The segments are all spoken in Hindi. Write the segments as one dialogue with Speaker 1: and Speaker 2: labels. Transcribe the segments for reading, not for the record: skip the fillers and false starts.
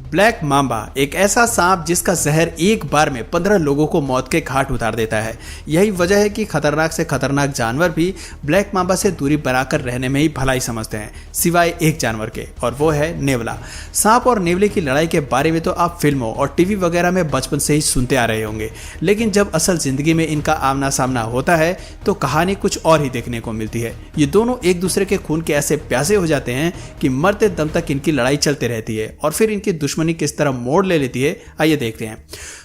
Speaker 1: ब्लैक मांबा एक ऐसा सांप जिसका जहर एक बार में 15 लोगों को मौत के घाट उतार देता है। यही वजह है कि खतरनाक से खतरनाक जानवर भी ब्लैक मांबा से दूरी बनाकर रहने में ही भलाई समझते हैं, सिवाय एक जानवर के, और वो है नेवला। सांप और नेवले की लड़ाई के बारे में तो आप फिल्मों और टीवी वगैरह में बचपन से ही सुनते आ रहे होंगे, लेकिन जब असल जिंदगी में इनका आमना सामना होता है तो कहानी कुछ और ही देखने को मिलती है। ये दोनों एक दूसरे के खून के ऐसे प्यासे हो जाते हैं कि मरते दम तक इनकी लड़ाई चलती रहती है और फिर इनकी दुश्मनी किस तरह मोड़ ले लेती है, आइए देखते हैं।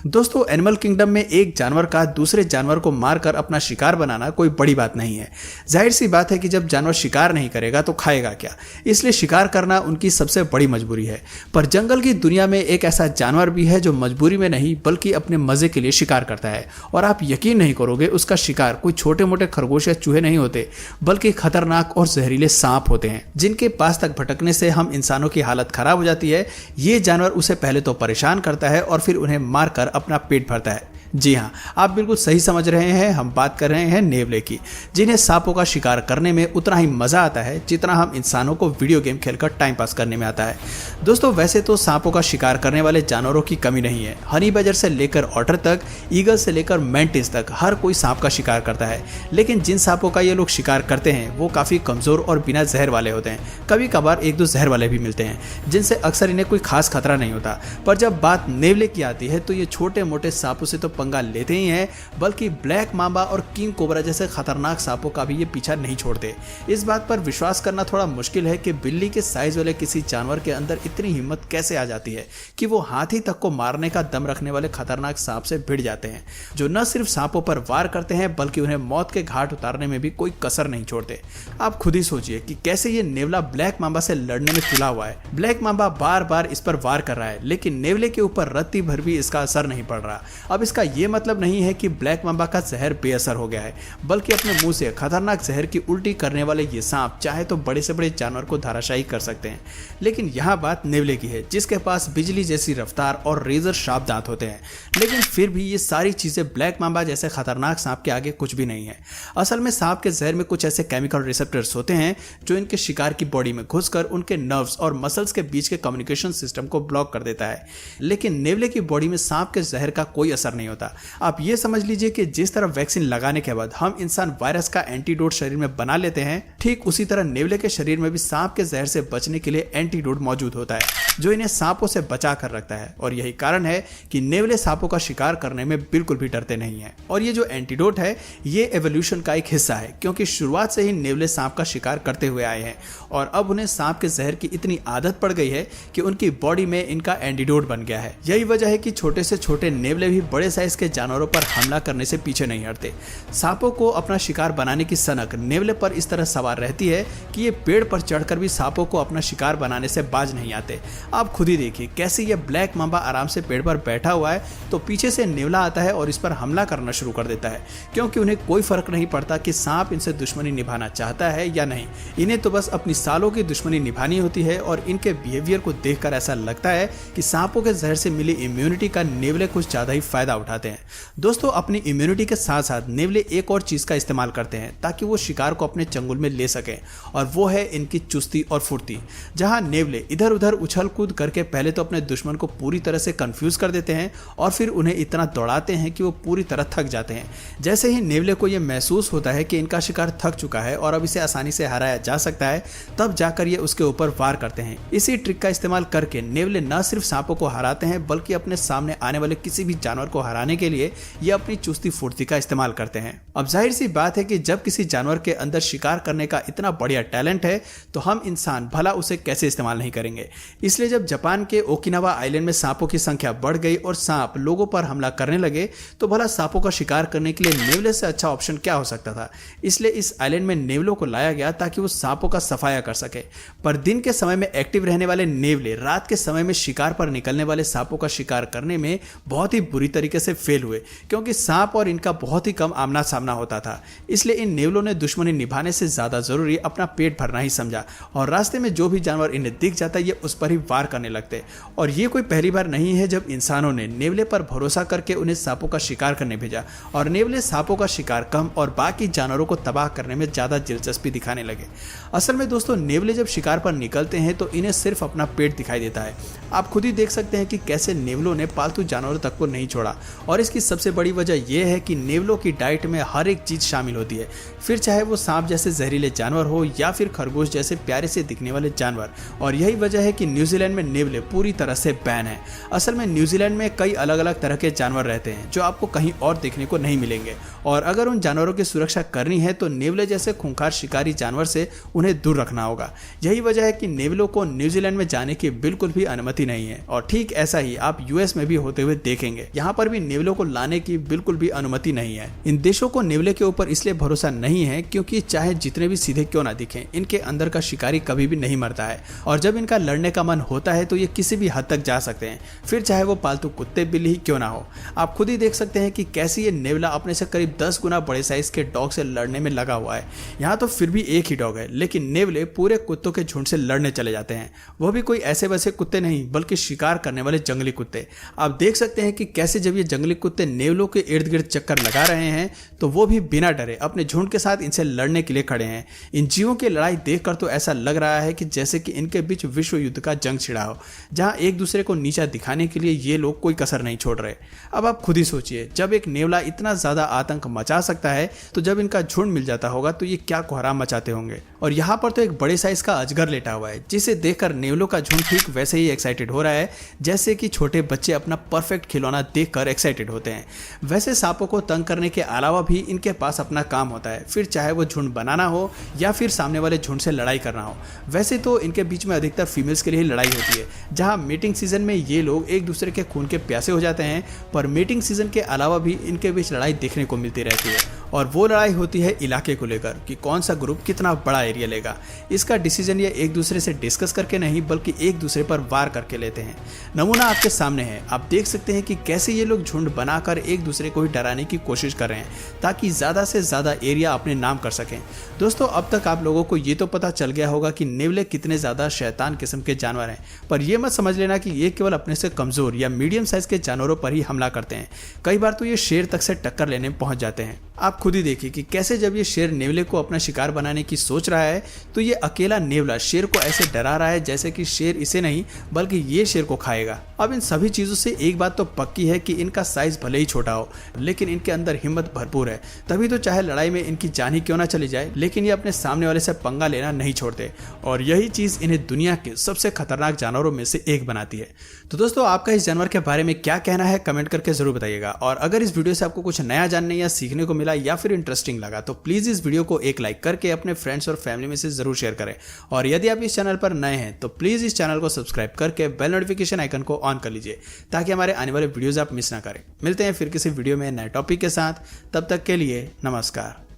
Speaker 1: दोस्तों, एनिमल किंगडम में एक जानवर का दूसरे जानवर को मारकर अपना शिकार बनाना कोई बड़ी बात नहीं है। जाहिर सी बात है कि जब जानवर शिकार नहीं करेगा तो खाएगा क्या, इसलिए शिकार करना उनकी सबसे बड़ी मजबूरी है। पर जंगल की दुनिया में एक ऐसा जानवर भी है जो मजबूरी में नहीं बल्कि अपने मजे के लिए शिकार करता है, और आप यकीन नहीं करोगे, उसका शिकार कोई छोटे मोटे खरगोश या चूहे नहीं होते बल्कि खतरनाक और जहरीले सांप होते हैं, जिनके पास तक भटकने से हम इंसानों की हालत खराब हो जाती है। ये जानवर उसे पहले तो परेशान करता है और फिर उन्हें मारकर अपना पेट भरता है। जी हाँ, आप बिल्कुल सही समझ रहे हैं, हम बात कर रहे हैं नेवले की, जिन्हें सांपों का शिकार करने में उतना ही मजा आता है जितना हम इंसानों को वीडियो गेम खेलकर टाइम पास करने में आता है। दोस्तों, वैसे तो सांपों का शिकार करने वाले जानवरों की कमी नहीं है। हनी बजर से लेकर ऑटर तक, ईगल से लेकर मैंटिस तक हर कोई सांप का शिकार करता है, लेकिन जिन सांपों का ये लोग शिकार करते हैं वो काफी कमजोर और बिना जहर वाले होते हैं। कभी कभार एक दो जहर वाले भी मिलते हैं, जिनसे अक्सर इन्हें कोई खास खतरा नहीं होता। पर जब बात नेवले की आती है तो ये छोटे मोटे सांपों से तो पंगा लेते ही हैं, बल्कि ब्लैक मांबा और किंग कोबरा जैसे खतरनाक सांपों का भी ये पीछा नहीं छोड़ते। इस बात पर विश्वास करना थोड़ा मुश्किल है कि बिल्ली के साइज वाले किसी जानवर के अंदर इतनी हिम्मत कैसे आ जाती है कि वो हाथी तक को मारने का दम रखने वाले खतरनाक सांप से भिड़ जाते हैं, जो न सिर्फ सांपों पर वार करते हैं बल्कि उन्हें मौत के घाट उतारने में भी कोई कसर नहीं छोड़ते। आप खुद ही सोचिए कि कैसे ये नेवला ब्लैक मांबा से लड़ने में तुला हुआ है। ब्लैक मांबा बार बार इस पर वार कर रहा है, लेकिन नेवले के ऊपर रत्ती भर भी इसका असर नहीं पड़ रहा। अब इसका यह मतलब नहीं है कि ब्लैक मांबा का जहर बेअसर हो गया है, बल्कि अपने मुंह से खतरनाक जहर की उल्टी करने वाले ये सांप चाहे तो बड़े से बड़े जानवर को धराशायी कर सकते हैं। लेकिन यहाँ बात नेवले की है, जिसके पास बिजली जैसी रफ्तार और रेजर शार्प दांत होते हैं, लेकिन फिर भी ये सारी चीजें ब्लैक मांबा जैसे खतरनाक सांप के आगे कुछ भी नहीं है। असल में सांप के जहर में कुछ ऐसे केमिकल रिसेप्टर्स होते हैं जो इनके शिकार की बॉडी में घुसकर उनके नर्व्स और मसल्स के बीच के कम्युनिकेशन सिस्टम को ब्लॉक कर देता है। लेकिन नेवले की बॉडी में सांप के जहर का कोई असर नहीं होता। आप ये समझ लीजिए कि जिस तरह वैक्सीन लगाने के बाद हम इंसान वायरस का एंटीडोट शरीर में बना लेते हैं, ठीक उसी तरह नेवले के शरीर में भी सांप के जहर से बचने के लिए एंटीडोट मौजूद होता है, जो इन्हें सांपों से बचा कर रखता है। और यही कारण है कि नेवले सांपों का शिकार करने में बिल्कुल भी डरते नहीं है। और ये जो एंटीडोट है, ये एवोल्यूशन का एक हिस्सा है, क्योंकि शुरुआत से ही नेवले सांप का शिकार करते हुए आए हैं और अब उन्हें सांप के जहर की इतनी आदत पड़ गई है कि उनकी बॉडी में इनका एंटीडोट बन गया है। यही वजह है कि छोटे से छोटे नेवले भी बड़े साइज के जानवरों पर हमला करने से पीछे नहीं हटते। सांपों को अपना शिकार बनाने की सनक नेवले पर इस तरह सवार रहती है कि ये पेड़ पर चढ़कर भी सांपों को अपना शिकार बनाने से बाज नहीं आते। आप खुद ही देखिए कैसे ये ब्लैक मांबा आराम से पेड़ पर बैठा हुआ है तो पीछे से नेवला आता है और इस पर हमला करना शुरू कर देता है, क्योंकि उन्हें कोई फर्क नहीं पड़ता कि सांप इनसे दुश्मनी निभाना चाहता है या नहीं। इन्हें तो बस अपनी सालों की दुश्मनी निभानी होती है और इनके बिहेवियर को देखकर ऐसा लगता है कि सांपों के जहर से मिली इम्यूनिटी का नेवले कुछ ज्यादा ही फायदा उठाते हैं। दोस्तों, अपनी इम्यूनिटी के साथ साथ नेवले एक और चीज का इस्तेमाल करते हैं ताकि वो शिकार को अपने चंगुल में ले सकें, और वो है इनकी चुस्ती और फुर्ती। जहां नेवले इधर उधर उछल कूद करके पहले तो अपने दुश्मन को पूरी तरह से कंफ्यूज कर देते हैं और फिर उन्हें इतना दौड़ाते हैं कि वो पूरी तरह थक जाते हैं। जैसे ही नेवले को यह महसूस होता है कि इनका शिकार थक चुका है और अब इसे आसानी से हराया जा सकता है, तब जाकर ये उसके ऊपर वार करते हैं। इसी ट्रिक का इस्तेमाल करके नेवले न सिर्फ सांपों को हराते हैं बल्कि अपने सामने आने वाले किसी भी जानवर को हराने के लिए ये अपनी चुस्ती फुर्ती का इस्तेमाल करते हैं। अब जाहिर सी बात है कि जब किसी जानवर के अंदर शिकार करने का इतना बढ़िया टैलेंट है तो हम इंसान भला उसे कैसे इस्तेमाल नहीं करेंगे। इसलिए जब जापान के ओकिनावा आइलैंड में सांपों की संख्या बढ़ गई और सांप लोगों पर हमला करने लगे, तो भला सांपों का शिकार करने के लिए नेवले से अच्छा ऑप्शन क्या हो सकता था। इसलिए इस आइलैंड में नेवलों को लाया गया ताकि वो सांपों का सफाया कर सके। पर दिन के समय में एक्टिव रहने वाले नेवले रात के समय में शिकार पर निकलने वाले सांपों का शिकार करने में बहुत ही बुरी तरीके से से फेल हुए, क्योंकि सांप और इनका बहुत ही कम आमना सामना होता था। इसलिए इन नेवलों ने दुश्मनी निभाने से ज्यादा जरूरी अपना पेट भरना ही समझा और रास्ते में जो भी जानवर इन्हें दिख जाता ये उस पर ही वार करने लगते। और ये कोई पहली बार नहीं है जब इंसानों ने नेवले पर भरोसा करके उन्हें सांपों का शिकार करने भेजा और नेवले सांपों का शिकार कम और बाकी जानवरों को तबाह करने में ज्यादा दिलचस्पी दिखाने लगे। असल में दोस्तों, नेवले जब शिकार पर निकलते हैं तो इन्हें सिर्फ अपना पेट दिखाई देता है। आप खुद ही देख सकते हैं कि कैसे नेवलों ने पालतू जानवरों तक को नहीं छोड़ा और इसकी सबसे बड़ी वजह यह है कि नेवलों की डाइट में हर एक चीज शामिल होती है, फिर चाहे वो सांप जैसे जहरीले जानवर हो या फिर खरगोश जैसे प्यारे से दिखने वाले जानवर। और यही वजह है कि न्यूजीलैंड में नेवले पूरी तरह से बैन है। असल में न्यूजीलैंड में कई अलग अलग तरह के जानवर रहते हैं जो आपको कहीं और देखने को नहीं मिलेंगे और अगर उन जानवरों की सुरक्षा करनी है तो नेवले जैसे खूंखार शिकारी जानवर से उन्हें दूर रखना होगा। यही वजह है कि नेवलों को न्यूजीलैंड में जाने की बिल्कुल भी अनुमति नहीं है और ठीक ऐसा ही आप यूएस में भी होते हुए देखेंगे। यहाँ पर भी नेवलों को लाने की बिल्कुल भी अनुमति नहीं है। इन देशों को नेवले के ऊपर इसलिए भरोसा नहीं है क्योंकि चाहे जितने भी सीधे क्यों ना दिखें, इनके अंदर का शिकारी कभी भी नहीं मरता है और जब इनका लड़ने का मन होता है तो ये किसी भी हद तक जा सकते हैं, फिर चाहे वो पालतू कुत्ते बिल्ली ही क्यों ना हो। आप खुद ही देख सकते हैं कि कैसे ये नेवला अपने से करीब 10 गुना बड़े साइज के डॉग से लड़ने में लगा हुआ है। यहाँ तो फिर भी एक ही डॉग है, लेकिन नेवले पूरे कुत्तों के झुंड से लड़ने चले जाते हैं, वो भी कोई ऐसे वैसे कुत्ते नहीं बल्कि शिकार करने वाले जंगली कुत्ते। आप देख सकते हैं कि कैसे जब ये जंगली कुत्ते नेवलों के इर्द गिर्द चक्कर लगा रहे हैं तो वो भी बिना डरे अपने झुंड के साथ इनसे लड़ने के लिए खड़े हैं। इन जीवों की लड़ाई देखकर तो ऐसा लग रहा है कि जैसे कि इनके बीच विश्व युद्ध का जंग छिड़ा हो, जहां एक दूसरे को नीचा दिखाने के लिए ये लोग कोई कसर नहीं छोड़ रहे। अब आप खुद ही सोचिए, जब एक नेवला इतना ज्यादा आतंक मचा सकता है तो जब इनका झुंड मिल जाता होगा तो ये क्या कोहराम मचाते होंगे। और यहाँ पर तो एक बड़े साइज का अजगर लेटा हुआ है जिसे देखकर नेवलों का झुंड ठीक वैसे ही एक्साइटेड हो रहा है जैसे कि छोटे बच्चे अपना परफेक्ट खिलौना देखकर एक्साइटेड होते हैं। वैसे सांपों को तंग करने के अलावा भी इनके पास अपना काम होता है, फिर चाहे वो झुंड बनाना हो या फिर सामने वाले झुंड से लड़ाई करना हो। वैसे तो इनके बीच में अधिकतर फीमेल्स के लिए लड़ाई होती है, जहां मीटिंग सीजन में ये लोग एक दूसरे के खून के प्यासे हो जाते हैं, पर मीटिंग सीजन के अलावा भी इनके बीच लड़ाई देखने को मिलती रहती है। और वो लड़ाई होती है इलाके को लेकर कि कौन सा ग्रुप कितना बड़ा एरिया लेगा। इसका डिसीजन ये एक दूसरे से डिस्कस करके नहीं बल्कि एक दूसरे पर वार करके लेते हैं। नमूना आपके सामने है, आप देख सकते हैं कि कैसे ये लोग झुंड बनाकर एक दूसरे को ही डराने की कोशिश कर रहे हैं ताकि ज्यादा से ज्यादा एरिया अपने नाम कर सकें। दोस्तों, अब तक आप लोगों को ये तो पता चल गया होगा कि नेवले कितने ज्यादा शैतान किस्म के जानवर हैं, पर यह मत समझ लेना कि ये केवल अपने से कमजोर या मीडियम साइज के जानवरों पर ही हमला करते हैं। कई बार तो ये शेर तक से टक्कर लेने पहुंच जाते हैं। आप खुद ही देखिए कि कैसे जब ये शेर नेवले को अपना शिकार बनाने की सोच रहा है तो ये अकेला नेवला शेर को ऐसे डरा रहा है जैसे कि शेर इसे नहीं बल्कि ये शेर को खाएगा। अब इन सभी चीजों से एक बात तो पक्की है कि इनका साइज भले ही छोटा हो लेकिन इनके अंदर हिम्मत भरपूर है, तभी तो चाहे लड़ाई में इनकी जान ही क्यों ना चली जाए लेकिन ये अपने सामने वाले से पंगा लेना नहीं छोड़ते और यही चीज इन्हें दुनिया के सबसे खतरनाक जानवरों में से एक बनाती है। तो दोस्तों, आपका इस जानवर के बारे में क्या कहना है कमेंट करके जरूर बताइएगा और अगर इस वीडियो से आपको कुछ नया जानने या सीखने को मिला या फिर इंटरेस्टिंग लगा तो प्लीज इस वीडियो को एक लाइक करके अपने फ्रेंड्स और फैमिली में से जरूर शेयर करें और यदि आप इस चैनल पर नए हैं तो प्लीज इस चैनल को सब्सक्राइब करके बेल नोटिफिकेशन आइकन को ऑन कर लीजिए ताकि हमारे आने वाले वीडियोस आप मिस ना करें। मिलते हैं फिर किसी वीडियो में नए टॉपिक के साथ, तब तक के लिए नमस्कार।